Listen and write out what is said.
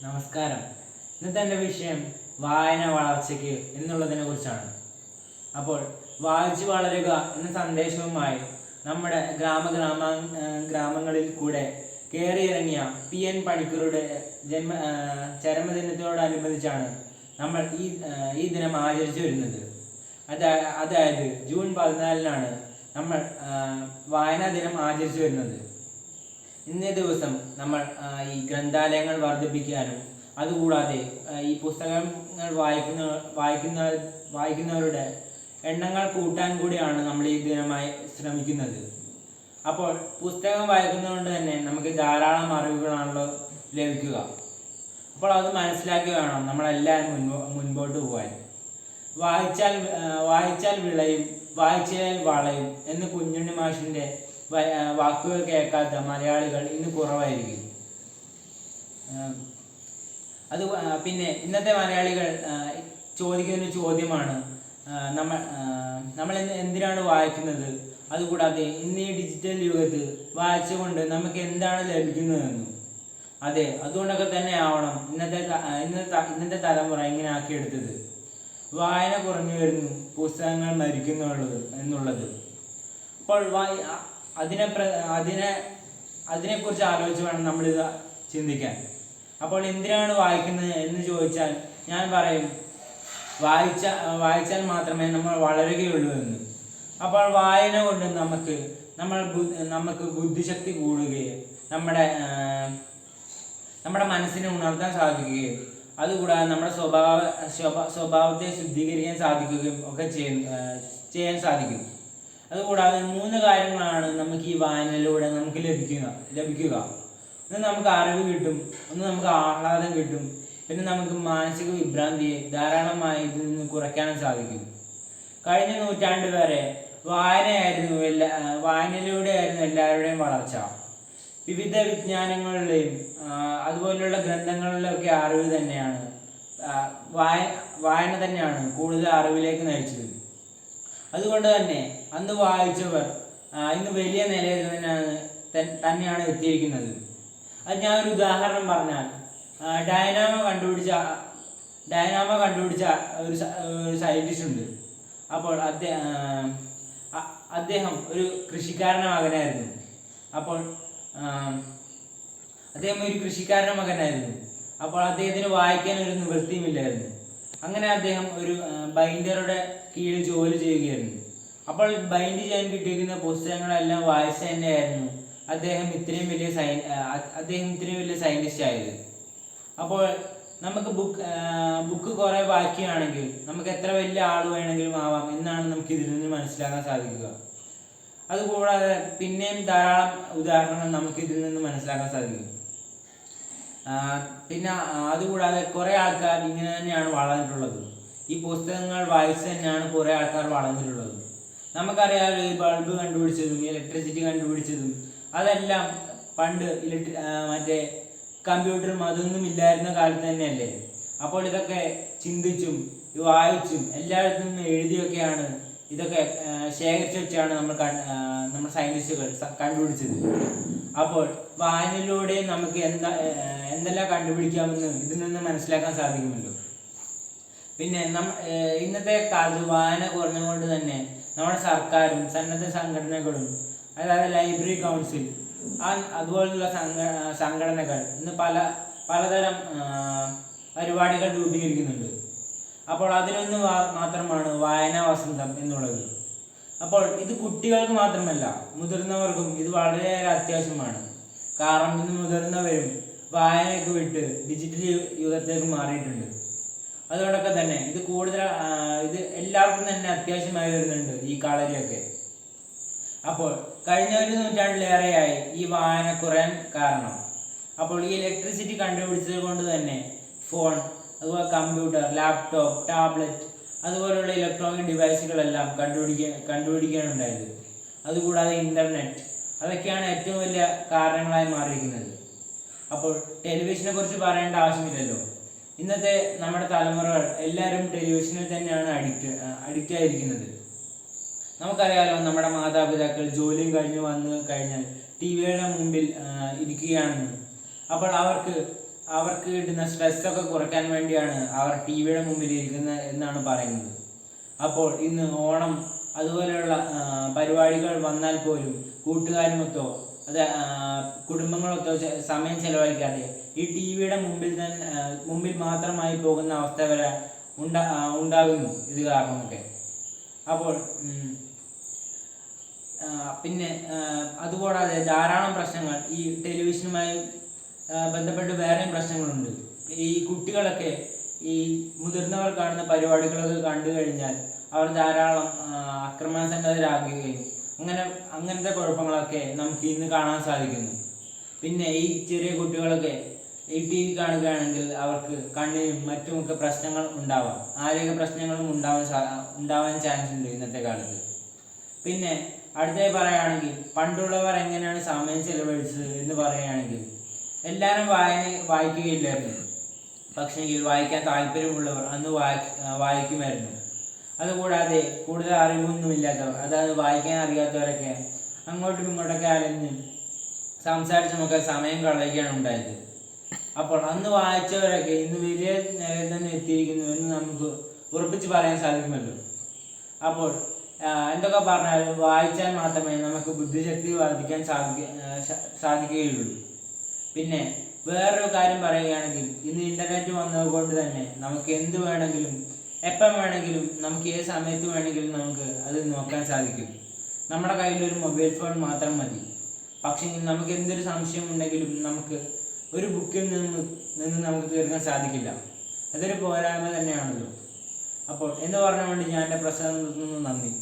നമസ്കാരം. ഇന്നത്തെ എൻ്റെ വിഷയം വായന വളർച്ചയ്ക്ക് എന്നുള്ളതിനെ കുറിച്ചാണ്. അപ്പോൾ വായിച്ചു വളരുക എന്ന സന്ദേശവുമായി നമ്മുടെ ഗ്രാമങ്ങളിൽ കൂടെ കയറിയിറങ്ങിയ PN പണിക്കരുടെ ചരമദിനത്തോടനുബന്ധിച്ചാണ് നമ്മൾ ഈ ദിനം ആചരിച്ചു വരുന്നത്. അതായത് ജൂൺ 14 നമ്മൾ വായനാ ദിനം ആചരിച്ചു വരുന്നത്. ഇന്നേ ദിവസം നമ്മൾ ഈ ഗ്രന്ഥാലയങ്ങൾ വർദ്ധിപ്പിക്കാനും അതുകൂടാതെ ഈ പുസ്തകങ്ങൾ വായിക്കുന്നവരുടെ എണ്ണങ്ങൾ കൂട്ടാൻ കൂടിയാണ് നമ്മൾ ഈ ദിനമായി ശ്രമിക്കുന്നത്. അപ്പോൾ പുസ്തകം വായിക്കുന്നതുകൊണ്ട് തന്നെ നമുക്ക് ധാരാളം അറിവുകളാണല്ലോ ലഭിക്കുക. അപ്പോൾ അത് മനസ്സിലാക്കി വേണം നമ്മളെല്ലാവരും മുൻപോട്ട് പോകാൻ. വായിച്ചാൽ വിളയും, വായിച്ചാൽ വളയും എന്ന് കുഞ്ഞുണ്ണി മാഷിൻ്റെ വാക്കുകൾ കേൾക്കാത്ത മലയാളികൾ ഇന്ന് കുറവായിരിക്കും. പിന്നെ ഇന്നത്തെ മലയാളികൾ ചോദിക്കുന്ന ചോദ്യമാണ്, നമ്മൾ എന്തിനാണ് വായിക്കുന്നത്, അതുകൂടാതെ ഇന്ന് ഈ ഡിജിറ്റൽ യുഗത്ത് വായിച്ചുകൊണ്ട് നമുക്ക് എന്താണ് ലഭിക്കുന്നതെന്നും. അതെ, അതുകൊണ്ടൊക്കെ തന്നെ ആവണം ഇന്നത്തെ തലമുറ ഇങ്ങനെ ആക്കിയെടുത്തത്. വായന കുറഞ്ഞു വരുന്നു, പുസ്തകങ്ങൾ മരിക്കുന്നുള്ളത് എന്നുള്ളത്. അപ്പോൾ അതിനെക്കുറിച്ച് ആലോചിച്ച് വേണം നമ്മളിത് ചിന്തിക്കാൻ. അപ്പോൾ എന്തിനാണ് വായിക്കുന്നത് എന്ന് ചോദിച്ചാൽ ഞാൻ പറയും, വായിച്ചാൽ മാത്രമേ നമ്മൾ വളരുകയുള്ളൂ എന്ന്. അപ്പോൾ വായന കൊണ്ട് നമുക്ക് ബുദ്ധിശക്തി കൂടുകയും നമ്മുടെ മനസ്സിനെ ഉണർത്താൻ സാധിക്കുകയും അതുകൂടാതെ നമ്മുടെ സ്വഭാവത്തെ ശുദ്ധീകരിക്കാൻ സാധിക്കുകയും ഒക്കെ ചെയ്യാൻ സാധിക്കും. അതുകൂടാതെ 3 കാര്യങ്ങളാണ് നമുക്ക് ഈ വായനയിലൂടെ നമുക്ക് ലഭിക്കുക. ഒന്ന് നമുക്ക് അറിവ് കിട്ടും, ഒന്ന് നമുക്ക് ആഹ്ലാദം കിട്ടും, പിന്നെ നമുക്ക് മാനസിക വിഭ്രാന്തിയെ ധാരാളമായി ഇതിൽ നിന്ന് കുറയ്ക്കാനും സാധിക്കും. കഴിഞ്ഞ നൂറ്റാണ്ട് വരെ വായനയിലൂടെയായിരുന്നു എല്ലാവരുടെയും വളർച്ച. വിവിധ വിജ്ഞാനങ്ങളിലെയും അതുപോലെയുള്ള ഗ്രന്ഥങ്ങളിലൊക്കെ അറിവ് തന്നെയാണ് വായന തന്നെയാണ് കൂടുതൽ അറിവിലേക്ക് നയിച്ചത്. അതുകൊണ്ട് തന്നെ അന്ന് വായിച്ചവർ ഇന്ന് വലിയ നിലയിൽ തന്നെയാണ് എത്തിയിരിക്കുന്നത്. അത് ഞാനൊരു ഉദാഹരണം പറഞ്ഞാൽ, ഡൈനാമോ കണ്ടുപിടിച്ച ഒരു സയൻറ്റിസ്റ്റ് ഉണ്ട്. അപ്പോൾ അദ്ദേഹം ഒരു കൃഷിക്കാരൻ്റെ മകനായിരുന്നു. അപ്പോൾ അദ്ദേഹത്തിന് വായിക്കാൻ ഒരു നിവൃത്തിയുമില്ലായിരുന്നു. അങ്ങനെ അദ്ദേഹം ഒരു ബൈൻഡറുടെ കീഴിൽ ജോലി ചെയ്യുകയായിരുന്നു. അപ്പോൾ ബൈൻഡ് ചെയ്യാൻ കിട്ടിയിരിക്കുന്ന പുസ്തകങ്ങളെല്ലാം വായിച്ചു തന്നെയായിരുന്നു അദ്ദേഹം ഇത്രയും വലിയ സയൻറ്റിസ്റ്റ് ആയത്. അപ്പോൾ നമുക്ക് ബുക്ക് കുറേ വായിക്കുകയാണെങ്കിൽ നമുക്ക് എത്ര വലിയ ആൾ വേണമെങ്കിലും ആവാം എന്നാണ് നമുക്ക് ഇതിൽ നിന്ന് മനസ്സിലാക്കാൻ സാധിക്കുക. അതുകൂടാതെ പിന്നെയും ധാരാളം ഉദാഹരണങ്ങൾ നമുക്ക് ഇതിൽ നിന്ന് മനസ്സിലാക്കാൻ സാധിക്കും. പിന്നെ അതുകൂടാതെ കുറേ ആൾക്കാർ ഇങ്ങനെ തന്നെയാണ് വളർന്നിട്ടുള്ളത്. ഈ പുസ്തകങ്ങൾ വായിച്ച് തന്നെയാണ് കുറേ ആൾക്കാർ വളർന്നിട്ടുള്ളത്. നമുക്കറിയാമല്ലോ, ഈ ബൾബ് കണ്ടുപിടിച്ചതും ഇലക്ട്രിസിറ്റി കണ്ടുപിടിച്ചതും അതെല്ലാം പണ്ട് മറ്റേ കമ്പ്യൂട്ടറും അതൊന്നും ഇല്ലായിരുന്ന കാലത്ത് തന്നെയല്ലേ. അപ്പോൾ ഇതൊക്കെ ചിന്തിച്ചും വായിച്ചും എല്ലായിടത്തും നിന്നും എഴുതിയൊക്കെയാണ് ഇതൊക്കെ ശേഖരിച്ചു വെച്ചാണ് നമ്മൾ സയൻറ്റിസ്റ്റുകൾ കണ്ടുപിടിച്ചത്. അപ്പോൾ വായനയിലൂടെ നമുക്ക് എന്തെല്ലാം കണ്ടുപിടിക്കാമെന്ന് ഇതിൽ നിന്ന് മനസ്സിലാക്കാൻ സാധിക്കുമല്ലോ. പിന്നെ ഇന്നത്തെ കാലത്ത് വായന കുറഞ്ഞുകൊണ്ട് തന്നെ നമ്മുടെ സർക്കാരും സന്നദ്ധ സംഘടനകളും, അതായത് ലൈബ്രറി കൗൺസിൽ അതുപോലുള്ള സംഘടനകൾ ഇന്ന് പലതരം പരിപാടികൾ രൂപീകരിക്കുന്നുണ്ട്. അപ്പോൾ അതിലൊന്ന് മാത്രമാണ് വായനാ വസന്തം എന്നുള്ളത്. അപ്പോൾ ഇത് കുട്ടികൾക്ക് മാത്രമല്ല, മുതിർന്നവർക്കും ഇത് വളരെയേറെ അത്യാവശ്യമാണ്. കാരണം ഇന്ന് മുതിർന്നവരും വായനയൊക്കെ വിട്ട് ഡിജിറ്റൽ യുഗത്തേക്ക് മാറിയിട്ടുണ്ട്. അതുകൊണ്ടൊക്കെ തന്നെ ഇത് എല്ലാവർക്കും തന്നെ അത്യാവശ്യമായി വരുന്നുണ്ട് ഈ കാലത്തൊക്കെ. അപ്പോൾ കഴിഞ്ഞ ഒരു നൂറ്റാണ്ടിലേറെയായി ഈ വായന കുറയാൻ കാരണം. അപ്പോൾ ഈ ഇലക്ട്രിസിറ്റി കണ്ടുപിടിച്ചത് കൊണ്ട് തന്നെ ഫോൺ, അതുപോലെ കമ്പ്യൂട്ടർ, ലാപ്ടോപ്പ്, ടാബ്ലറ്റ് അതുപോലെയുള്ള ഇലക്ട്രോണിക് ഡിവൈസുകളെല്ലാം കണ്ടുപിടിക്കാനുണ്ടായത്. അതുകൂടാതെ ഇൻ്റർനെറ്റ്, അതൊക്കെയാണ് ഏറ്റവും വലിയ കാരണങ്ങളായി മാറിയിരിക്കുന്നത്. അപ്പോൾ ടെലിവിഷനെ കുറിച്ച് പറയേണ്ട ആവശ്യമില്ലല്ലോ. ഇന്നത്തെ നമ്മുടെ തലമുറകൾ എല്ലാവരും ടെലിവിഷനിൽ തന്നെയാണ് അഡിക്റ്റ് ആയിരിക്കുന്നത്. നമുക്കറിയാലോ, നമ്മുടെ മാതാപിതാക്കൾ ജോലിയും കഴിഞ്ഞ് വന്നു കഴിഞ്ഞാൽ TV യുടെ മുമ്പിൽ ഇരിക്കുകയാണെന്ന്. അപ്പോൾ അവർക്ക് അവർക്ക് കിട്ടുന്ന സ്ട്രെസ്സൊക്കെ കുറയ്ക്കാൻ വേണ്ടിയാണ് അവർ ടി വിയുടെ മുമ്പിൽ ഇരിക്കുന്നത് എന്നാണ് പറയുന്നത്. അപ്പോൾ ഇന്ന് ഓണം അതുപോലെയുള്ള പരിപാടികൾ വന്നാൽ പോലും കൂട്ടുകാരുമൊത്തോ അത് കുടുംബങ്ങളൊത്തോ സമയം ചെലവഴിക്കാതെ ഈ ടി വിയുടെ മുമ്പിൽ മാത്രമായി പോകുന്ന അവസ്ഥ വരെ ഉണ്ടാകുന്നു ഇത് കാരണമൊക്കെ. അപ്പോൾ പിന്നെ അതുകൂടാതെ ധാരാളം പ്രശ്നങ്ങൾ ഈ ടെലിവിഷനുമായി ബന്ധപ്പെട്ട് വേറെയും പ്രശ്നങ്ങളുണ്ട്. ഈ കുട്ടികളൊക്കെ ഈ മുതിർന്നവർ കാണുന്ന പരിപാടികളൊക്കെ കണ്ടു കഴിഞ്ഞാൽ അവർ ധാരാളം അക്രമാസന്നതരാകുകയും അങ്ങനത്തെ കുഴപ്പങ്ങളൊക്കെ നമുക്ക് ഇന്ന് കാണാൻ സാധിക്കുന്നു. പിന്നെ ഈ ചെറിയ കുട്ടികളൊക്കെ ഈ ടി വി കാണുകയാണെങ്കിൽ അവർക്ക് കണ്ണിനും മറ്റുമൊക്കെ പ്രശ്നങ്ങൾ ഉണ്ടാവാം, ആരോഗ്യ പ്രശ്നങ്ങളും ഉണ്ടാവാൻ ചാൻസ് ഉണ്ട് ഇന്നത്തെ കാലത്ത്. പിന്നെ അടുത്തായി പറയുകയാണെങ്കിൽ പണ്ടുള്ളവർ എങ്ങനെയാണ് സമയം ചെലവഴിച്ചത് എന്ന് പറയുകയാണെങ്കിൽ എല്ലാവരും വായിക്കുകയില്ലായിരുന്നു. പക്ഷെങ്കിൽ വായിക്കാൻ താല്പര്യമുള്ളവർ അന്ന് വായിക്കുമായിരുന്നു. അതുകൂടാതെ കൂടുതൽ അറിവൊന്നുമില്ലാത്തവർ, അതായത് വായിക്കാൻ അറിയാത്തവരൊക്കെ അങ്ങോട്ടും ഇങ്ങോട്ടൊക്കെ അലഞ്ഞ് സംസാരിച്ചുമൊക്കെ സമയം കളയുകയാണ് ഉണ്ടായത്. അപ്പോൾ അന്ന് വായിച്ചവരൊക്കെ ഇന്ന് വലിയ നിലയിൽ തന്നെ എത്തിയിരിക്കുന്നു എന്ന് നമുക്ക് ഉറപ്പിച്ച് പറയാൻ സാധിക്കുമല്ലോ. അപ്പോൾ എന്തൊക്കെ പറഞ്ഞാലും വായിച്ചാൽ മാത്രമേ നമുക്ക് ബുദ്ധിശക്തി വർദ്ധിക്കാൻ സാധിക്കുകയുള്ളൂ. പിന്നെ വേറൊരു കാര്യം പറയുകയാണെങ്കിൽ ഇന്ന് ഇൻ്റർനെറ്റ് വന്നതുകൊണ്ട് തന്നെ നമുക്ക് എന്ത് വേണമെങ്കിലും എപ്പം വേണമെങ്കിലും നമുക്ക് ഏത് സമയത്ത് വേണമെങ്കിലും നമുക്ക് അത് നോക്കാൻ സാധിക്കും. നമ്മുടെ കയ്യിലൊരു മൊബൈൽ ഫോൺ മാത്രം മതി. പക്ഷേ നമുക്ക് എന്തൊരു സംശയം ഉണ്ടെങ്കിലും നമുക്ക് ഒരു ബുക്കിൽ നിന്ന് നമുക്ക് തീർക്കാൻ സാധിക്കില്ല. അതൊരു പോരായ്മ തന്നെയാണല്ലോ. അപ്പോൾ എന്ന് പറഞ്ഞുകൊണ്ട് ഞാൻ എൻ്റെ പ്രസംഗം നിർത്തുന്നു. നന്ദി.